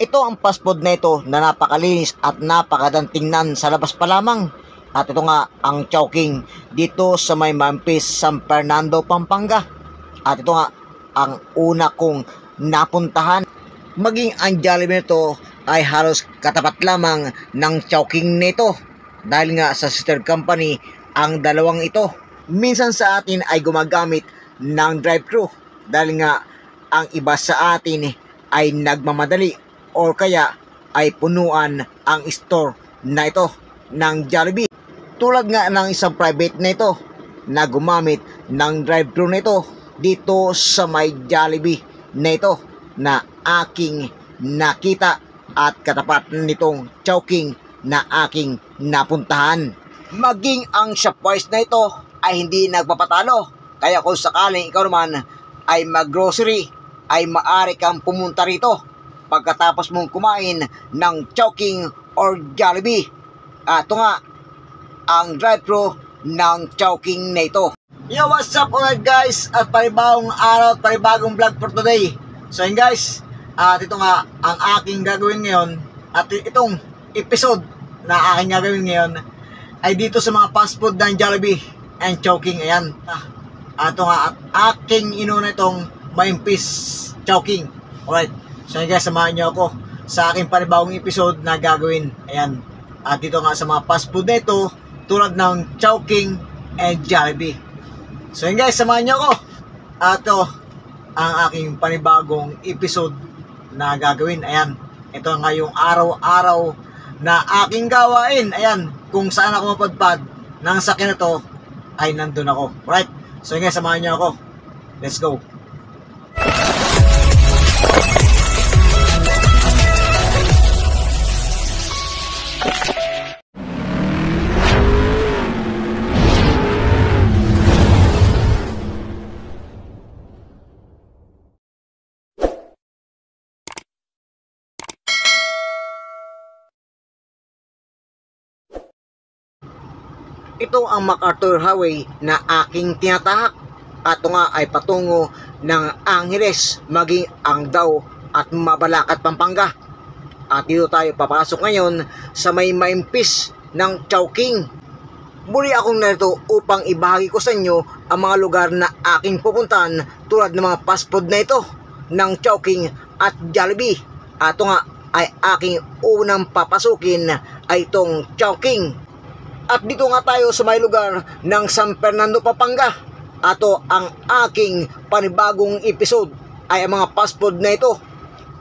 Ito ang fast food na ito na napakalinis at napakagandang tingnan sa labas pa lamang. At ito nga ang Chowking dito sa may Mampis, San Fernando, Pampanga. At ito nga ang una kong napuntahan. Maging ang Jollibee nito ay halos katapat lamang ng Chowking nito. Dahil nga sa sister company ang dalawang ito. Minsan sa atin ay gumagamit ng drive-thru. Dahil nga ang iba sa atin ay nagmamadali o kaya ay punuan ang store na ito ng Jollibee. Tulad nga ng isang private na ito na gumamit ng drive-thru na ito dito sa may Jollibee na ito na aking nakita at katapat nitong Chowking na aking napuntahan. Maging ang Shopwise na ito ay hindi nagpapatalo. Kaya kung sakaling ikaw naman ay mag-grocery ay maaari kang pumunta rito pagkatapos mong kumain ng Chowking or Jollibee. Ito nga ang drive-thru ng Chowking na ito. Yo, what's up ulit guys? At panibagong araw at panibagong vlog for today. So yun guys, at ito nga ang aking gagawin ngayon. At itong episode na aking gagawin ngayon ay dito sa mga fast food ng Jollibee and Chowking. Ayan. Ito nga at aking inuna itong Mampis Chowking. Alright. So yun guys, samahan nyo ako sa aking panibagong episode na gagawin. Ayan. At dito nga sa mga fast food na ito tulad ng Chowking and Jollibee. So yun guys, samahan nyo ako. At ito ang aking panibagong episode na gagawin. Ayan, ito nga yung araw-araw na aking gawain. Ayan, kung saan ako mapadpad ng sakyan na to ay nandun ako. Alright, so yun guys, samahan nyo ako. Let's go. Ito ang MacArthur Highway na aking tinatahak. At ito nga ay patungo ng Angeles, maging ang Dao at Mabalacat, Pampanga. At dito tayo papasok ngayon sa may Mampis ng Chowking. Muli akong narito upang ibahagi ko sa inyo ang mga lugar na aking pupuntahan tulad ng mga fast food na ito ng Chowking at Jollibee. At ito nga ay aking unang papasukin ay itong Chowking. At dito nga tayo sa may lugar ng San Fernando, Pampanga. Ato ang aking panibagong episode ay ang mga fast food na ito.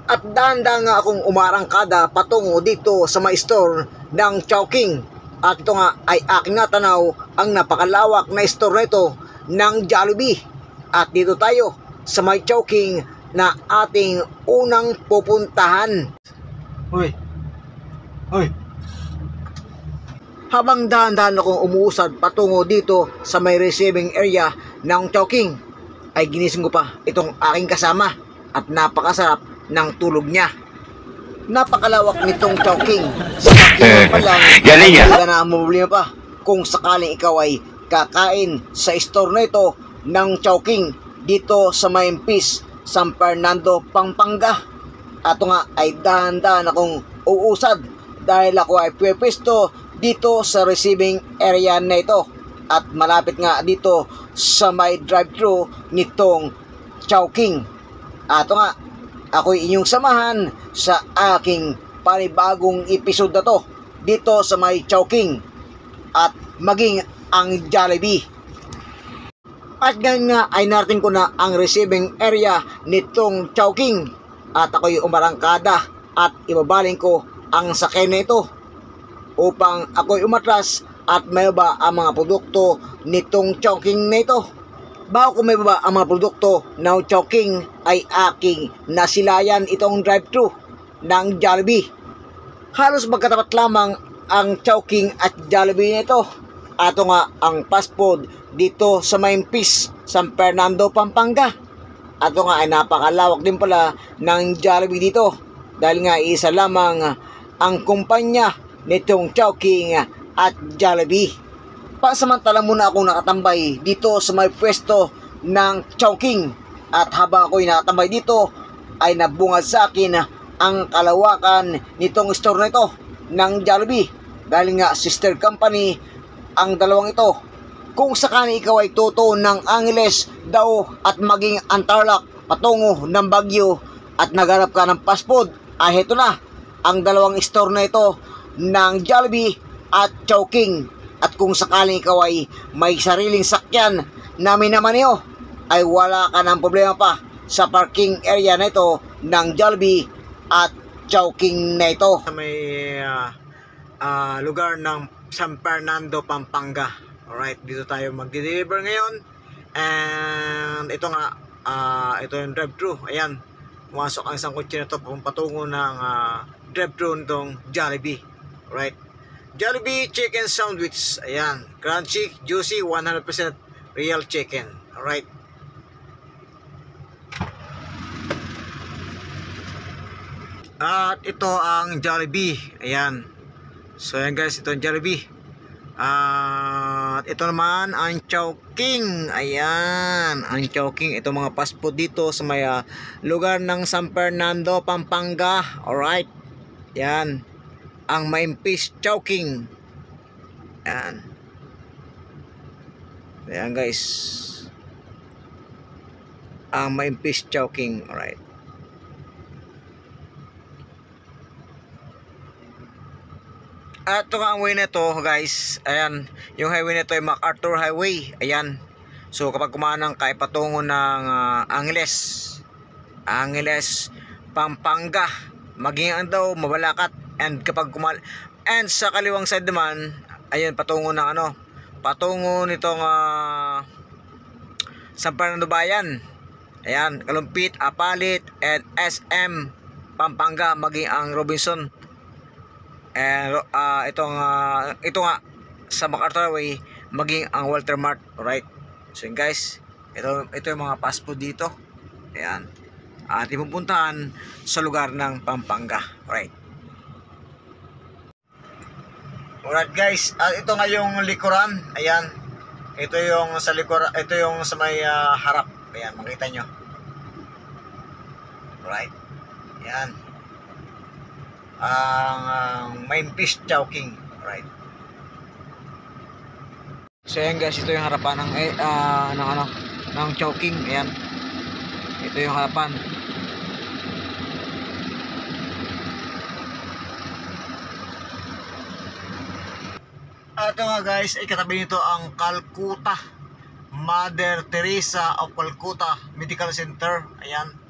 At dahan-dahan nga akong umarangkada patungo dito sa may store ng Chowking. At ito nga ay aking natanaw ang napakalawak na store na ito ng Jollibee. At dito tayo sa may Chowking na ating unang pupuntahan. Hoy! Habang dahan-dahan akong umuusad patungo dito sa may receiving area ng Chowking, ay ginising ko pa itong aking kasama at napakasarap ng tulog niya. Napakalawak nitong Chowking. Sa kakilang pa lang, galing yan. Ay na problema pa kung sakaling ikaw ay kakain sa store na ito ng Chowking dito sa Mampis, San Fernando, Pampanga. Ato nga ay dahan-dahan akong uusad dahil ako ay pwesto dito sa receiving area na ito at malapit nga dito sa may drive-thru nitong Chowking. Ato nga, ako'y inyong samahan sa aking panibagong episode na to dito sa may Chowking at maging ang Jollibee. At ngayon nga ay narating ko na ang receiving area nitong Chowking at ako'y umarangkada at ibabaling ko ang sakay na ito upang ako'y umatras at may ba ang mga produkto nitong Chowking na ito. Bago ko may ba ang mga produkto ng Chowking ay aking nasilayan itong drive-thru ng Jollibee. Halos magkatapat lamang ang Chowking at Jollibee nito. Ato nga ang fast food dito sa Mampis, San Fernando, Pampanga. Ato nga ay napakalawak din pala ng Jollibee dito dahil nga isa lamang ang kumpanya nitong Chowking at Jollibee. Pasamantala muna akong nakatambay dito sa may pwesto ng Chowking. At habang ako'y nakatambay dito ay nabungad sa akin ang kalawakan nitong store na ito ng Jollibee. Dahil nga sister company ang dalawang ito. Kung sakali ikaw ay tuto ng Angeles daw at maging Antarlac patungo ng Baguio at naghanap ka ng fast food, ay heto na ang dalawang store na ito ng Jollibee at Chowking. At kung sakaling ikaw ay may sariling sakyan na minamaneo, ay wala ka ng problema pa sa parking area na ito ng Jollibee at Chowking na ito. Sa may lugar ng San Fernando, Pampanga. Alright, dito tayo magde-deliver ngayon. And ito nga, ito yung drive-thru. Ayan, pumasok ang isang kotse na ito patungo ng drive-thru nitong Jollibee. Alright, Jollibee chicken sandwich. Ayan, crunchy, juicy, 100% real chicken. Alright. At ito ang Jollibee. Ayan. So ayan guys, ito ang Jollibee. At ito naman ang Chowking. Ayan, ang Chowking. Ito mga fast food dito sa may lugar ng San Fernando, Pampanga. Alright. Yan, ang Maimpis Chowking. Yan. Ayan guys, ang Maimpis Chowking. Alright. At ito nga ang way na ito guys. Ayan, yung highway na ito ay MacArthur Highway. Ayan. So kapag kumanang ka patungo ng Angeles, Pampanga, maging ang daw Mabalacat. And kapag and sa kaliwang side naman, ayun, patungo ng patungo nitong San Fernando Bayan. Ayan, Kalumpit, Apalit, and SM Pampanga, maging ang Robinson. And ito nga sa MacArthur Way, maging ang Walter Mart. Alright. So yun guys, ito yung mga fast food dito. Ayan, ating pupuntahan sa lugar ng Pampanga. Alright. Alright guys, ito nga yung likuran. Ayan, ito yung sa likuran, ito yung sa may harap. Ayan, makita nyo. Alright. Ayan, ang Maimpis Chowking. Right. So ayan guys, ito yung harapan ng Chowking. Ayan, ito yung harapan. Ito nga guys, ay katabi nito ang Calcutta Mother Teresa of Calcutta Medical Center. Ayan.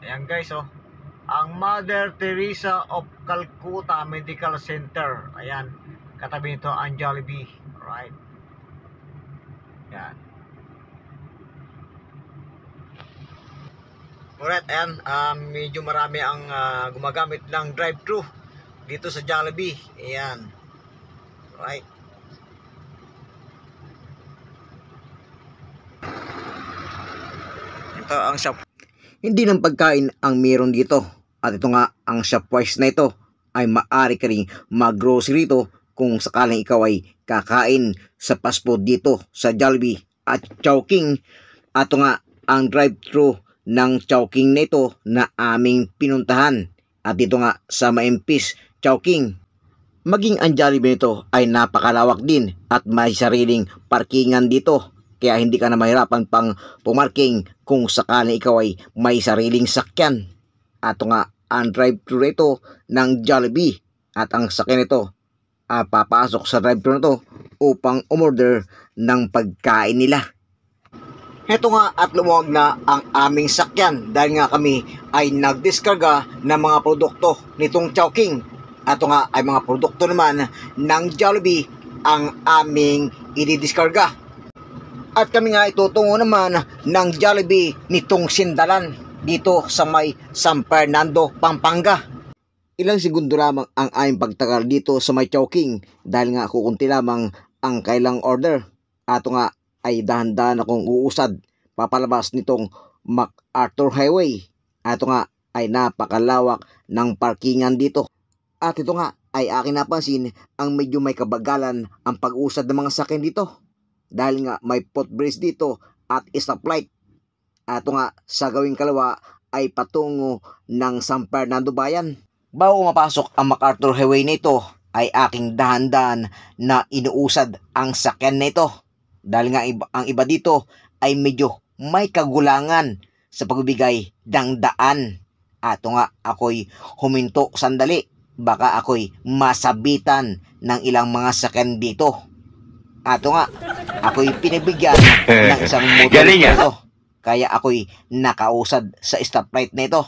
Ayan guys, ang Mother Teresa of Calcutta Medical Center. Ayan, katabi nito ang Jollibee. Alright. Ayan. Alright, ayan, medyo marami ang gumagamit ng drive-thru dito sa Jollibee. Ayan. Alright. Ito ang shop. Hindi ng pagkain ang meron dito. At ito nga, ang Shopwise na ito ay maaari ka rin mag-grocery dito kung sakaling ikaw ay kakain sa fast food dito sa Jollibee at Chowking. At ito nga, ang drive-thru ng Chowking na ito na aming pinuntahan. At dito nga sa Maimpis Chowking, maging ang Jollibee nito ay napakalawak din at may sariling parkingan dito. Kaya hindi ka na mahirapan pang pumarking kung sakaling ikaw ay may sariling sakyan. At nga, ang drive-thru ito ng Jollibee. At ang sakyan ito, papasok sa drive-thru na ito upang umorder ng pagkain nila. Heto nga, at lumuwag na ang aming sakyan dahil nga kami ay nagdiskarga ng mga produkto nitong Chowking. At nga ay mga produkto naman ng Jollibee ang aming ididiskarga. At kami nga itutungo naman ng Jollibee nitong Sindalan dito sa may San Fernando, Pampanga. Ilang segundo lamang ang aming pagtagal dito sa may Chowking dahil nga kukunti lamang ang kailang order. Ato nga ay dahan-dahan akong uusad papalabas nitong MacArthur Highway. Ato nga ay napakalawak ng parkingan dito. At ito nga ay akin napansin ang medyo may kabagalan ang pag-usad ng mga sakyan dito. Dahil nga may footbridge dito at stoplight. Ato nga sa gawing kalawa ay patungo ng San Fernando Bayan. Bago mapasok ang MacArthur Highway nito ay aking dahan-dahan na inuusad ang sakyan nito. Dahil nga ang iba dito ay medyo may kagulangan sa pagbibigay ng daan. Ato nga ako'y huminto sandali. Baka ako'y masabitan ng ilang mga sakyan dito. Ato nga ako'y pinibigyan ng isang motor nito. Kaya ako'y nakausad sa stoplight nito.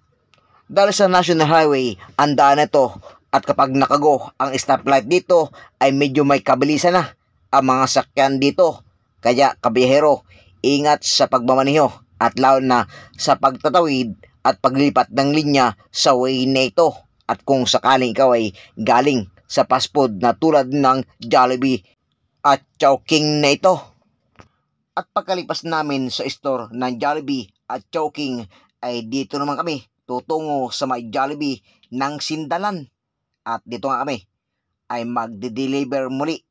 Dahil sa National Highway, ang daan nito at kapag nakago ang stoplight dito ay medyo may kabilisan na ang mga sakyan dito. Kaya kabihero, ingat sa pagmamaniho at lalo na sa pagtatawid at paglipat ng linya sa way na ito. At kung sakaling ikaw ay galing sa fast food na tulad ng Jollibee at Chowking na ito. At pagkalipas namin sa store ng Jollibee at Chowking ay dito naman kami tutungo sa may Jollibee ng Sindalan. At dito nga kami ay magde-deliver muli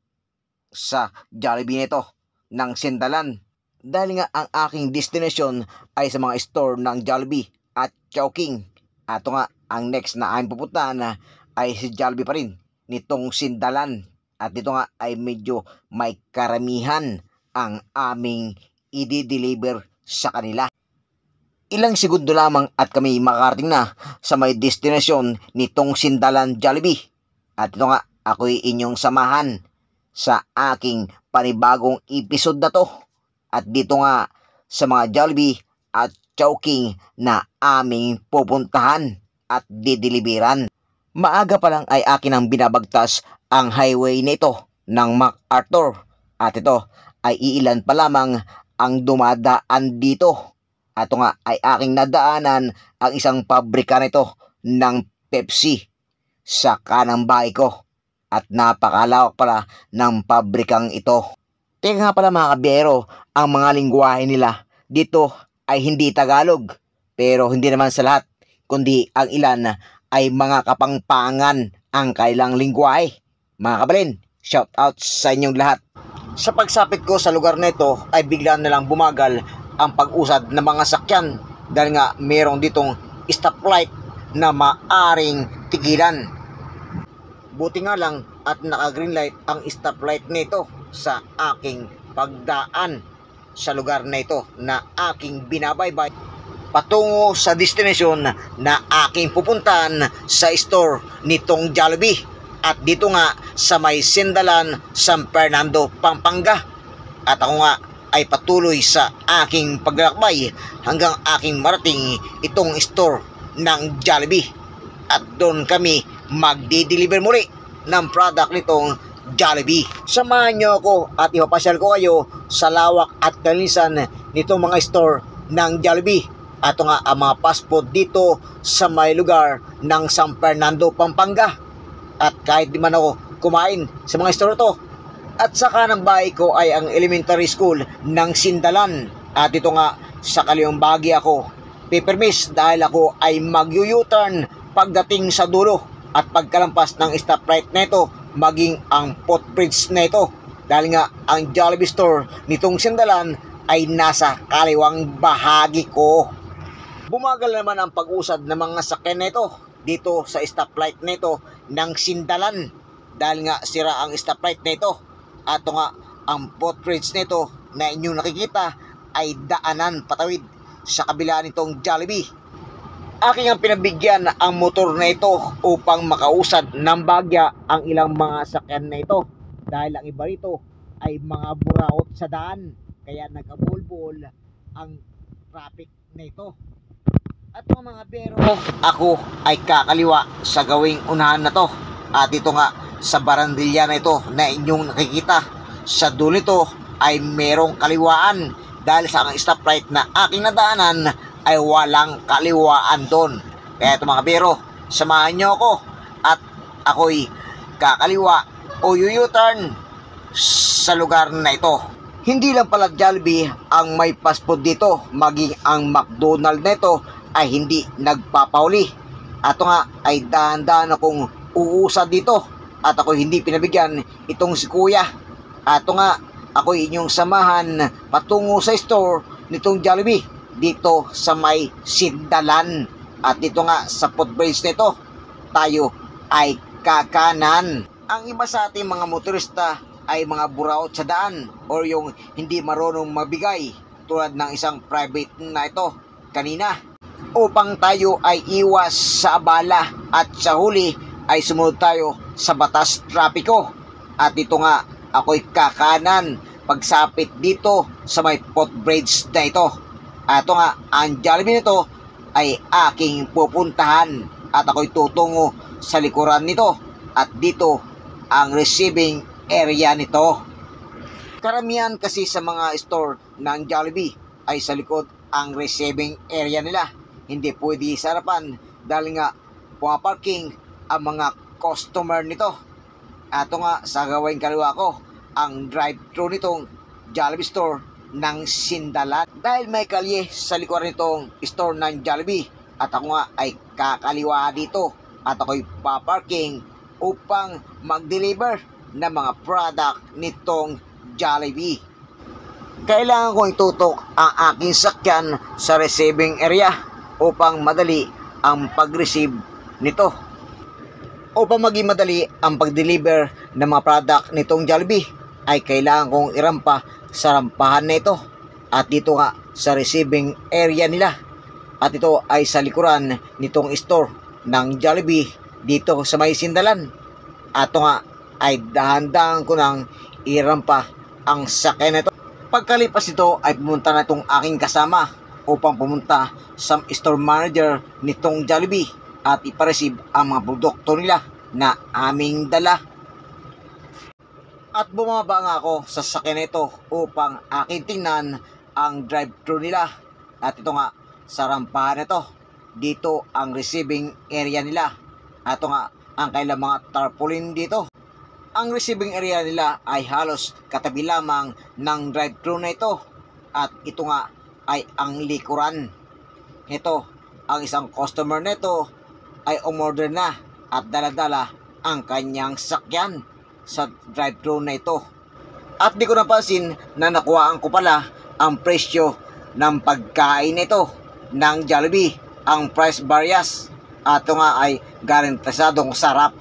sa Jollibee nito ng Sindalan. Dahil nga ang aking destination ay sa mga store ng Jollibee at Chowking. Ato nga ang next na aming pupuntahan ay si Jollibee pa rin nitong Sindalan. At dito nga ay medyo may karamihan ang aming i-deliver sa kanila. Ilang segundo lamang at kami makarating na sa may destinasyon nitong Sindalan Jollibee. At ito nga, ako'y inyong samahan sa aking panibagong episode na to. At dito nga sa mga Jollibee at Chowking na aming pupuntahan at dideliveran. Maaga pa lang ay akin ang binabagtas ang highway nito ng MacArthur. At ito ay iilan pa lamang ang dumadaan dito. At nga ay aking nadaanan ang isang pabrika nito ng Pepsi sa kanang bahay ko. At napakalawak pala ng pabrikang ito. Teka nga pala mga kabiyero, ang mga lingwahe nila dito ay hindi Tagalog. Pero hindi naman sa lahat, kundi ang ilan ay mga kapangpangan ang kailang lingwahe. Mga kabalin, shout out sa inyong lahat. Sa pagsapit ko sa lugar nito ay bigla na lang bumagal ang pag-usad ng mga sakyan dahil nga mayroong ditong stoplight na maaring tigilan. Buti nga lang at naka-green light ang stoplight nito sa aking pagdaan sa lugar na ito na aking binabaybay patungo sa destination na aking pupuntahan sa store nitong Jollibee. At dito nga sa may Sindalan, San Fernando, Pampanga. At ako nga ay patuloy sa aking paglalakbay hanggang aking marating itong store ng Jollibee. At doon kami magdi-deliver muli ng product nitong Jollibee. Samahan nyo ako at ipapasyal ko kayo sa lawak at kalinisan nitong mga store ng Jollibee. At nga ang mga fast food dito sa may lugar ng San Fernando, Pampanga. At kahit di man ako kumain sa mga store to. At sa kanang bahay ko ay ang elementary school ng Sindalan. At ito nga sa kaliwang bahagi ako pipermis dahil ako ay mag-U-turn pagdating sa dulo. At pagkalampas ng stoplight nito maging ang footbridge nito. Dahil nga ang Jollibee store nitong Sindalan ay nasa kaliwang bahagi ko. Bumagal naman ang pag-usad ng mga sakyan nito dito sa stoplight nito ng Sindalan dahil nga sira ang stoplight nito. At nga ang footbridge nito na inyong nakikita ay daanan patawid sa kabila nitong Jollibee. Aking ang pinabigyan ang motor na ito upang makausad ng bagya ang ilang mga sakyan na ito dahil ang iba rito ay mga buraot sa daan kaya nagkabulbul ang traffic na ito. At mga bero, ako ay kakaliwa sa gawing unahan na to. At ito nga sa barandilya na ito na inyong nakikita. Sa dulo nito ay merong kaliwaan dahil sa ang stoplight na aking nadaanan ay walang kaliwaan doon. Kaya ito mga bero, samahan nyo ako at ako'y kakaliwa o U-turn sa lugar na ito. Hindi lang pala Jollibee ang may fast food dito, maging ang McDonald's nito ay hindi nagpapauli. Ato nga ay dahan-dahan akong uusad dito at ako hindi pinabigyan itong si kuya. Ato nga ako inyong samahan patungo sa store nitong Jollibee. dito sa may Sindalan. At dito nga sa footbridge nito, tayo ay kakanan. Ang iba sa ating mga motorista ay mga buraot sa daan or yung hindi marunong magbigay tulad ng isang private na ito kanina. Upang tayo ay iwas sa abala at sa huli ay sumunod tayo sa batas trapiko. At dito nga ako'y kakanan pagsapit dito sa may footbridge na ito. At ito nga, ang Jollibee nito ay aking pupuntahan at ako'y tutungo sa likuran nito at dito ang receiving area nito. Karamihan kasi sa mga store ng Jollibee ay sa likod ang receiving area nila. Hindi pwede sa harapan dahil nga pumaparking ang mga customer nito. At ito nga sa gawing kaliwa ko, ang drive-thru nitong Jollibee store ng Sindalan. Dahil may kalye sa likuran nitong store ng Jollibee at ako nga ay kakaliwa dito at ako'y paparking upang mag-deliver ng mga product nitong Jollibee. Kailangan kong itutok ang aking sakyan sa receiving area upang madali ang pag-receive nito. Upang maging madali ang pag-deliver ng mga product nitong Jollibee ay kailangan kong irampa sa rampahan na ito at dito nga sa receiving area nila. At ito ay sa likuran nitong store ng Jollibee dito sa may Sindalan. At ito nga ay dahan-dahan ko nang irampa ang sakyan na ito. Pagkalipas ito ay pumunta na itong aking kasama upang pumunta sa store manager nitong Jollibee at ipareceive ang mga produkto nila na aming dala. At bumaba nga ako sa sakyan nito upang aking tingnan ang drive-thru nila. At ito nga sa rampahan nito, dito ang receiving area nila. At ito nga ang kailang mga tarpaulin dito. Ang receiving area nila ay halos katabi lamang ng drive-thru na ito. At ito nga ay ang likuran. Ito, ang isang customer nito ay umorder na at dala-dala ang kanyang sakyan sa drive-thru na ito. At di ko napansin na nakuhaan ko pala ang presyo ng pagkain nito ng Jollibee, ang price variance. At ito nga ay garantisadong sarap.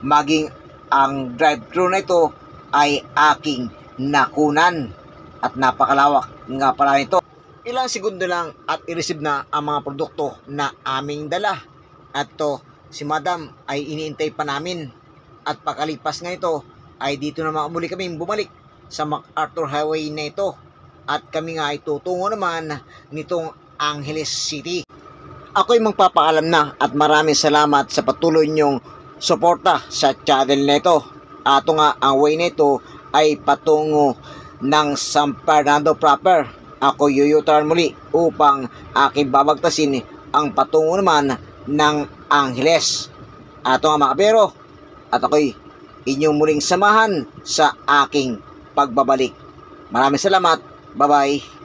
Maging ang drive-thru na ito ay aking nakunan at napakalawak nga pala nito. Ilang segundo lang at i-receive na ang mga produkto na aming dala. At ito, si Madam ay iniintay pa namin. At pakalipas nga ito ay dito naman muli kami bumalik sa MacArthur Highway na ito. At kami nga ay tutungo naman nitong Angeles City. Ako'y magpapaalam na at maraming salamat sa patuloy niyong suporta sa channel na ito. At ito nga ang way na ito ay patungo ng San Fernando proper. Ako yuyutan muli upang aking babagtasin ang patungo naman ng Angeles. At ito nga mga kapero, at ako'y inyong muling samahan sa aking pagbabalik. Maraming salamat. Bye-bye.